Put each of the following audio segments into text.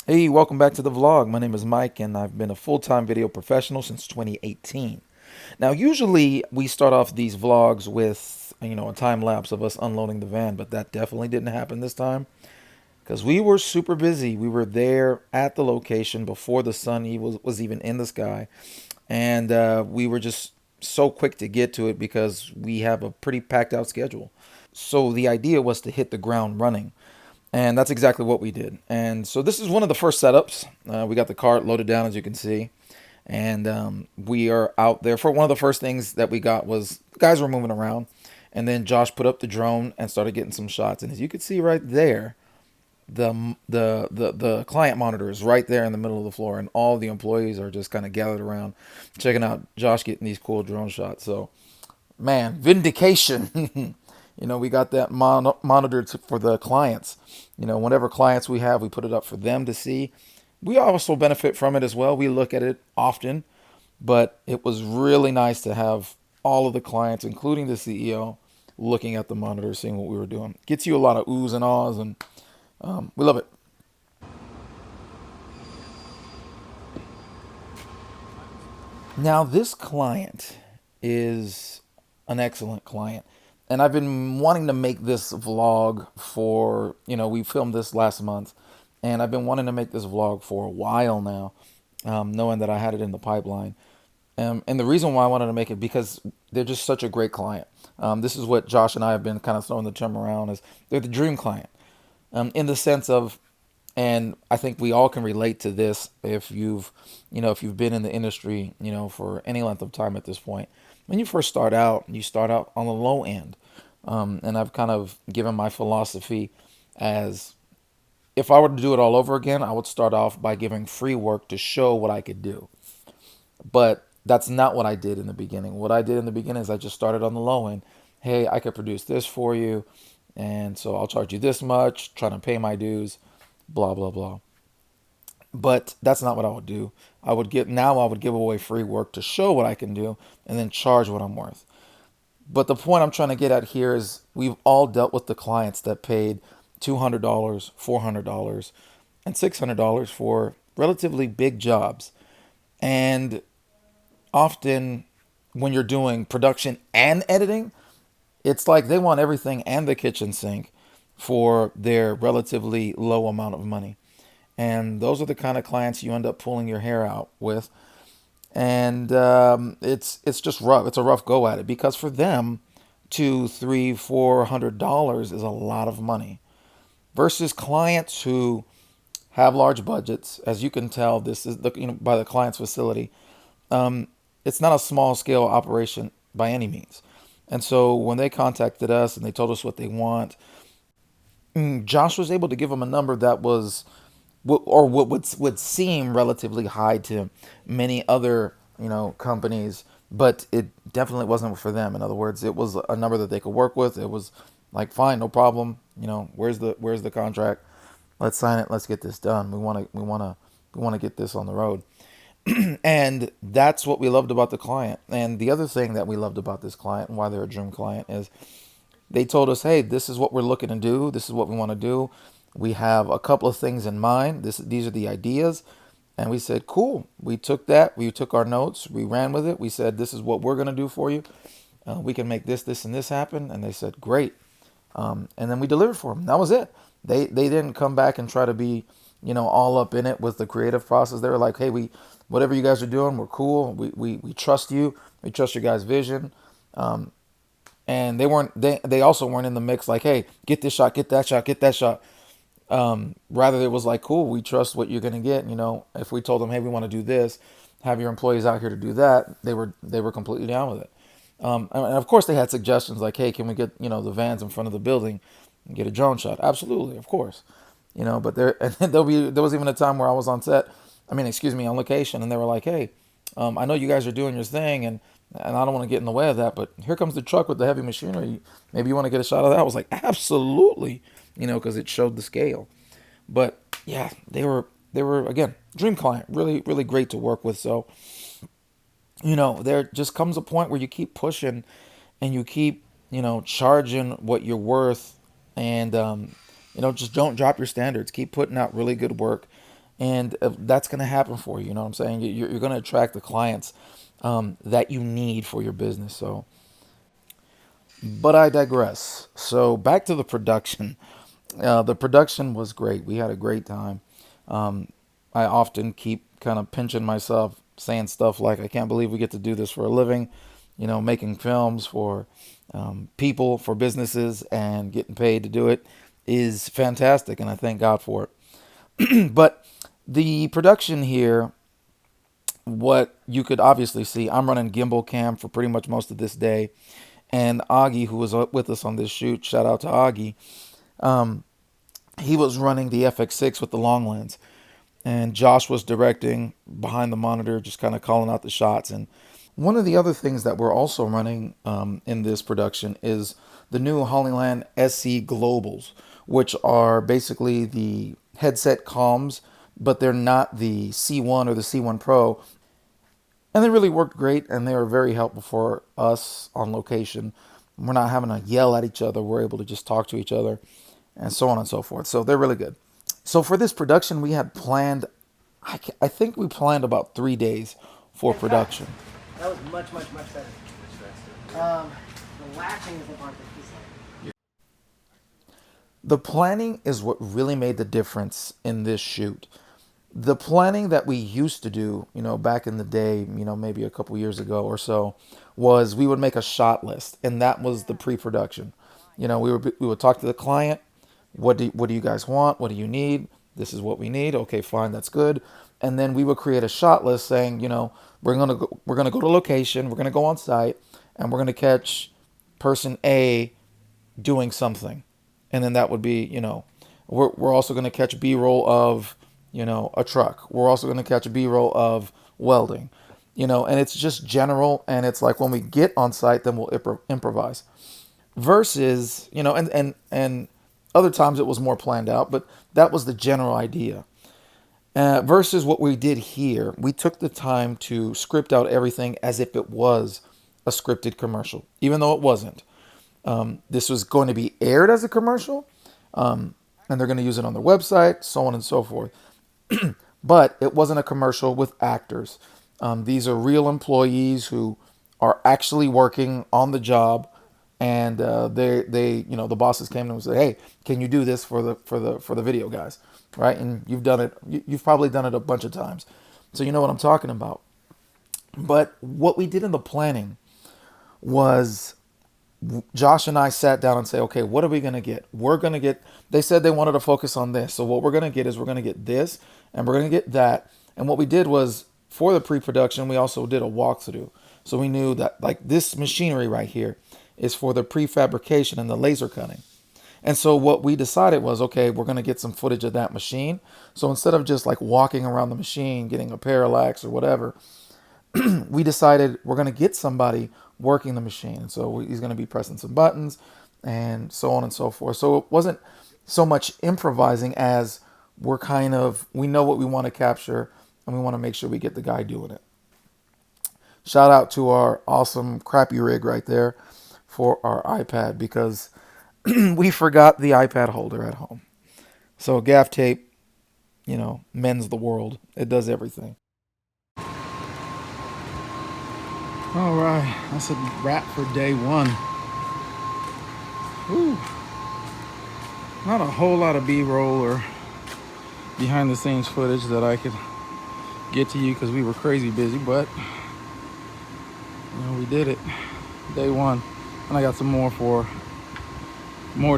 Hey, welcome back to the vlog. My name is Mike, and I've been a full-time video professional since 2018. Now, usually we start off these vlogs with, a time lapse of us unloading the van, but that definitely didn't happen this time because we were super busy. We were there at the location before the sun was even in the sky, and we were just so quick to get to it because we have a pretty packed out schedule. So the idea was to hit the ground running. And that's exactly what we did. And so this is one of the first setups. We got the cart loaded down, as you can see. And we are out there. For one of the first things that we got was guys were moving around. And then Josh put up the drone and started getting some shots. And as you can see right there, the client monitor is right there in the middle of the floor. And all the employees are just kind of gathered around checking out Josh getting these cool drone shots. So, man, vindication. We got that monitored for the clients. Whenever clients we have, we put it up for them to see. We also benefit from it as well. We look at it often, but it was really nice to have all of the clients, including the CEO, looking at the monitor, seeing what we were doing. Gets you a lot of oohs and ahs, and we love it. Now, this client is an excellent client. And I've been wanting to make this vlog for, we filmed this last month. And I've been wanting to make this vlog for a while now, knowing that I had it in the pipeline. And the reason why I wanted to make it because they're just such a great client. This is what Josh and I have been kind of throwing the term around is they're the dream client, in the sense of, and I think we all can relate to this if you've been in the industry, for any length of time at this point. When you first start out, you start out on the low end. And I've kind of given my philosophy as if I were to do it all over again, I would start off by giving free work to show what I could do. But that's not what I did in the beginning. What I did in the beginning is I just started on the low end. Hey, I could produce this for you, and so I'll charge you this much, trying to pay my dues, blah blah blah. But that's not what I would do. I would give away free work to show what I can do and then charge what I'm worth. But the point I'm trying to get at here is we've all dealt with the clients that paid $200, $400, and $600 for relatively big jobs. And often when you're doing production and editing, it's like they want everything and the kitchen sink for their relatively low amount of money. And those are the kind of clients you end up pulling your hair out with. And it's just rough. It's a rough go at it because for them, two, three, $400 is a lot of money versus clients who have large budgets. As you can tell, this is by the client's facility. It's not a small scale operation by any means. And so when they contacted us and they told us what they want, Josh was able to give them a number that was or what would seem relatively high to many other companies, but it definitely wasn't for them. In other words, it was a number that they could work with. It was like, fine, no problem. Where's the contract? Let's sign it. Let's get this done. We want to get this on the road. And that's what we loved about the client. And the other thing that we loved about this client and why they're a dream client is they told us, hey, this is what we're looking to do. This is what we want to do. We have a couple of things in mind. These are the ideas. And we said, cool. We took that. We took our notes. We ran with it. We said, this is what we're going to do for you. We can make this, and this happen. And they said, great. And then we delivered for them. That was it. They didn't come back and try to be, all up in it with the creative process. They were like, hey, whatever you guys are doing, we're cool. We trust you. We trust your guys' vision. And they also weren't in the mix like, hey, get this shot, get that shot, get that shot. Rather, it was like, cool, we trust what you're going to get. If we told them, hey, we want to do this, have your employees out here to do that, they were completely down with it. And of course, they had suggestions like, hey, can we get the vans in front of the building and get a drone shot? Absolutely, of course. But and then there was even a time where I was on set. I mean, excuse me, on location, and they were like, hey, I know you guys are doing your thing, and I don't want to get in the way of that, but here comes the truck with the heavy machinery. Maybe you want to get a shot of that? I was like, absolutely, because it showed the scale. But yeah, they were again dream client, really really great to work with. So there just comes a point where you keep pushing, and you keep charging what you're worth, and just don't drop your standards. Keep putting out really good work. And that's going to happen for you. You know what I'm saying? You're going to attract the clients that you need for your business. So, but I digress. So back to the production. The production was great. We had a great time. I often keep kind of pinching myself, saying stuff like, I can't believe we get to do this for a living, you know, making films for people, for businesses, and getting paid to do it is fantastic. And I thank God for it. But the production here, what you could obviously see, I'm running gimbal cam for pretty much most of this day. And Augie, who was with us on this shoot, shout out to Augie, he was running the FX6 with the long lens. And Josh was directing behind the monitor, just kind of calling out the shots. And one of the other things that we're also running in this production is the new Hollyland SC Globals, which are basically the headset comms, but they're not the C1 or the C1 Pro. And they really worked great, and they were very helpful for us on location. We're not having to yell at each other. We're able to just talk to each other and so on and so forth. So they're really good. So for this production, we had planned, I think we planned about 3 days for production. That was much, much, much better. The latching is the part that he's like. The planning is what really made the difference in this shoot. The planning that we used to do, you know, back in the day, you know, maybe a couple years ago or so, was we would make a shot list, and that was the pre-production. You know, we would talk to the client. What do you guys want? What do you need? This is what we need. Okay, fine, that's good. And then we would create a shot list saying, you know, we're gonna go to location, we're gonna go on site, and we're gonna catch person A doing something. And then that would be, you know, we're also going to catch B-roll of, you know, a truck. We're also going to catch a B-roll of welding, you know, and it's just general. And it's like when we get on site, then we'll improvise versus, you know, and other times it was more planned out, but that was the general idea. Versus what we did here, we took the time to script out everything as if it was a scripted commercial, even though it wasn't. This was going to be aired as a commercial, and they're going to use it on their website, so on and so forth. But it wasn't a commercial with actors. These are real employees who are actually working on the job, and they you know, the bosses came to them and said, "Hey, can you do this for the video guys?" Right? And you've done it. You've probably done it a bunch of times, so you know what I'm talking about. But what we did in the planning was Josh and I sat down and say, okay, what are we going to get? We're going to get, they said they wanted to focus on this. So what we're going to get is we're going to get this and we're going to get that. And what we did was for the pre-production, we also did a walkthrough. So we knew that like this machinery right here is for the prefabrication and the laser cutting. And so what we decided was, okay, we're going to get some footage of that machine. So instead of just like walking around the machine, getting a parallax or whatever, we decided we're going to get somebody working the machine. So he's going to be pressing some buttons and so on and so forth. So it wasn't so much improvising as we know what we want to capture and we want to make sure we get the guy doing it. Shout out to our awesome crappy rig right there for our iPad because we forgot the iPad holder at home. So gaff tape, you know, mends the world. It does everything. All right, that's a wrap for day one. Whew. Not a whole lot of B-roll or behind the scenes footage that I could get to you because we were crazy busy, but you know, we did it. Day one. And I got some more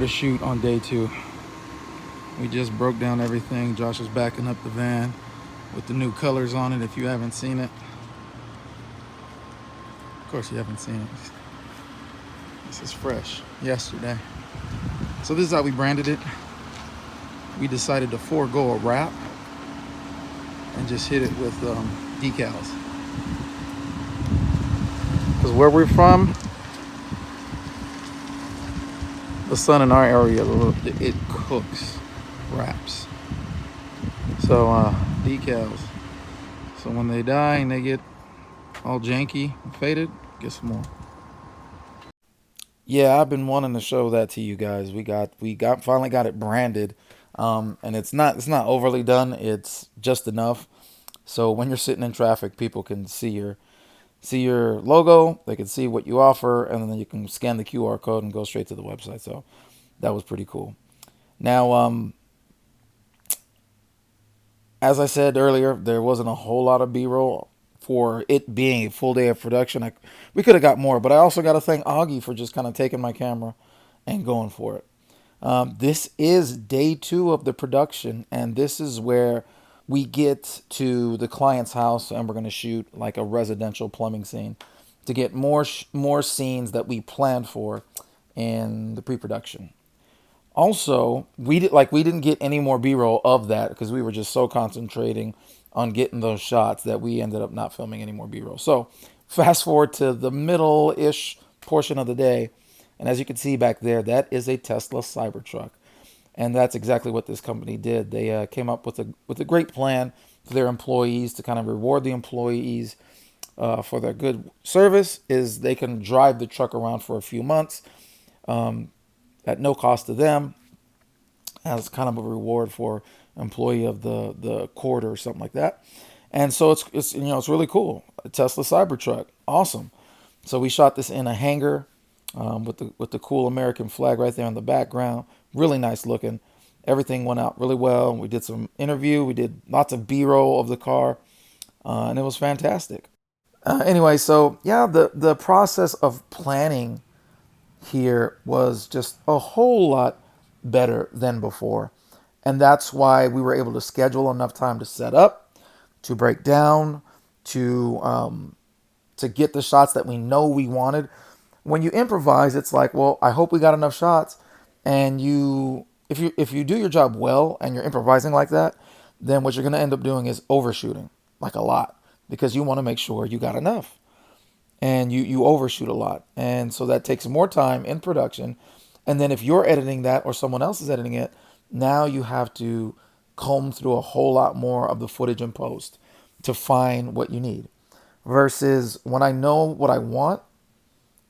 to shoot on day two. We just broke down everything. Josh is backing up the van with the new colors on it if you haven't seen it. Of course you haven't seen it. This is fresh, yesterday. So this is how we branded it. We decided to forego a wrap and just hit it with decals. Because where we're from, the sun in our area, it cooks wraps. So decals. So when they die and they get all janky and faded, get some more. Yeah, I've been wanting to show that to you guys. We finally got it branded. And it's not overly done. It's just enough. So when you're sitting in traffic, people can see your logo. They can see what you offer, and then you can scan the QR code and go straight to the website. So that was pretty cool. Now, as I said earlier, there wasn't a whole lot of B-roll for it being a full day of production. We could have got more, but I also got to thank Augie for just kind of taking my camera and going for it. This is day 2 of the production, and this is where we get to the client's house, and we're going to shoot like a residential plumbing scene to get more scenes that we planned for in the pre-production. Also, we didn't get any more B-roll of that because we were just so concentrating on getting those shots that we ended up not filming any more B-roll. So, fast forward to the middle-ish portion of the day, and as you can see back there, that is a Tesla Cybertruck, and that's exactly what this company did. They came up with a great plan for their employees to kind of reward the employees for their good service. Is they can drive the truck around for a few months at no cost to them, as kind of a reward for employee of the quarter or something like that. And so it's really cool. A Tesla Cybertruck, awesome. So we shot this in a hangar with the cool American flag right there in the background. Really nice looking. Everything went out really well. We did some interview. We did lots of B-roll of the car, and it was fantastic. Anyway, so yeah, the process of planning here was just a whole lot better than before. And that's why we were able to schedule enough time to set up, to break down, to get the shots that we know we wanted. When you improvise, it's like, well, I hope we got enough shots. And if you do your job well and you're improvising like that, then what you're going to end up doing is overshooting like a lot because you want to make sure you got enough, and you overshoot a lot, and so that takes more time in production. And then if you're editing that or someone else is editing it, now you have to comb through a whole lot more of the footage in post to find what you need, versus when I know what I want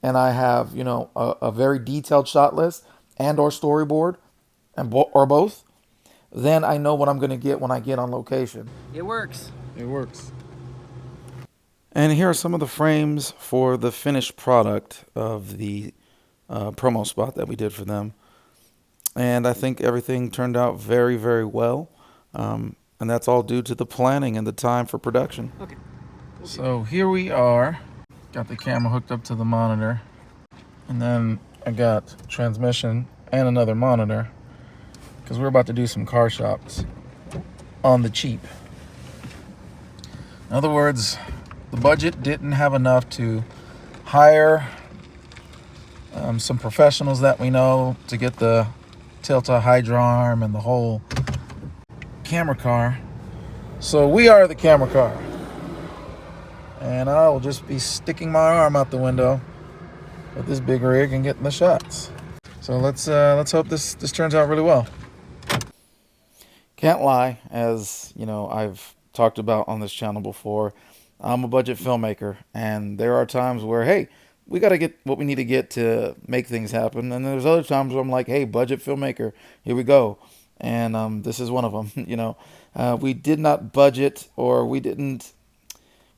and I have a very detailed shot list and or storyboard or both, then I know what I'm going to get when I get on location. It works. It works. And here are some of the frames for the finished product of the promo spot that we did for them. And I think everything turned out very, very well. And that's all due to the planning and the time for production. Okay. So here we are. Got the camera hooked up to the monitor. And then I got transmission and another monitor because we're about to do some car shots on the cheap. In other words, the budget didn't have enough to hire some professionals that we know to get the tilt-a hydro arm and the whole camera car. So we are the camera car. And I will just be sticking my arm out the window with this big rig and getting the shots. So let's hope this turns out really well. Can't lie, as you know, I've talked about on this channel before, I'm a budget filmmaker, and there are times where, hey, we got to get what we need to get to make things happen. And there's other times where I'm like, hey, budget filmmaker, here we go. And this is one of them. We did not budget, or we didn't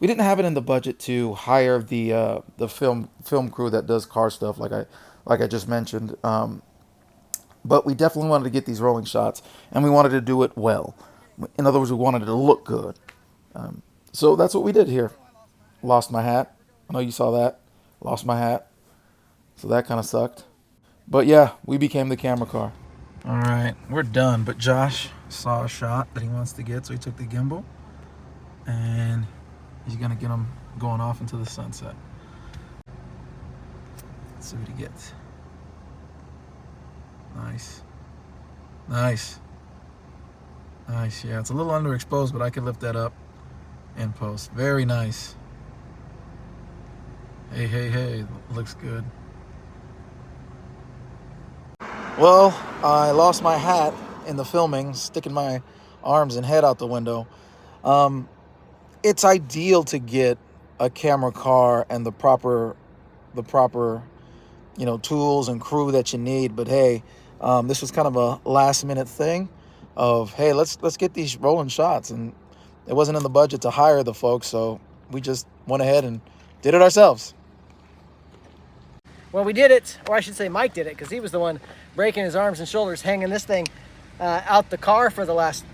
have it in the budget to hire the film crew that does car stuff, like I just mentioned. But we definitely wanted to get these rolling shots, and we wanted to do it well. In other words, we wanted it to look good. So that's what we did here. Lost my hat. I know you saw that. Lost my hat. So that kind of sucked. But yeah, we became the camera car. All right, we're done. But Josh saw a shot that he wants to get, so he took the gimbal, and he's going to get him going off into the sunset. Let's see what he gets. Nice. Nice. Nice, yeah. It's a little underexposed, but I can lift that up in post. Very nice. Hey, hey, hey. Looks good. Well, I lost my hat in the filming, sticking my arms and head out the window. It's ideal to get a camera car and the proper tools and crew that you need. But hey, this was kind of a last minute thing. of, hey, let's get these rolling shots. And it wasn't in the budget to hire the folks, so we just went ahead and did it ourselves. Well, we did it, or I should say Mike did it, because he was the one breaking his arms and shoulders, hanging this thing out the car for the last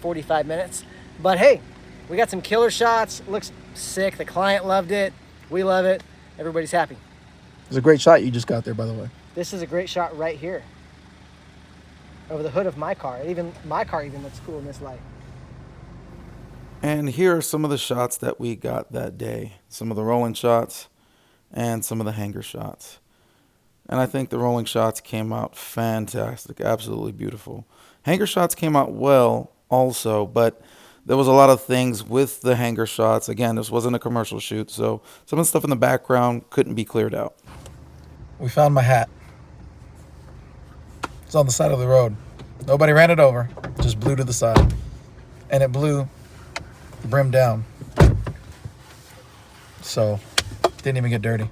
45 minutes. But hey, we got some killer shots. It looks sick. The client loved it. We love it. Everybody's happy. It was a great shot you just got there, by the way. This is a great shot right here. Over the hood of my car. My car even looks cool in this light. And here are some of the shots that we got that day. Some of the rolling shots and some of the hanger shots. And I think the rolling shots came out fantastic, absolutely beautiful. Hanger shots came out well also, but there was a lot of things with the hanger shots. Again, this wasn't a commercial shoot, so some of the stuff in the background couldn't be cleared out. We found my hat. It's on the side of the road. Nobody ran it over, just blew to the side. And it blew the brim down. So, didn't even get dirty.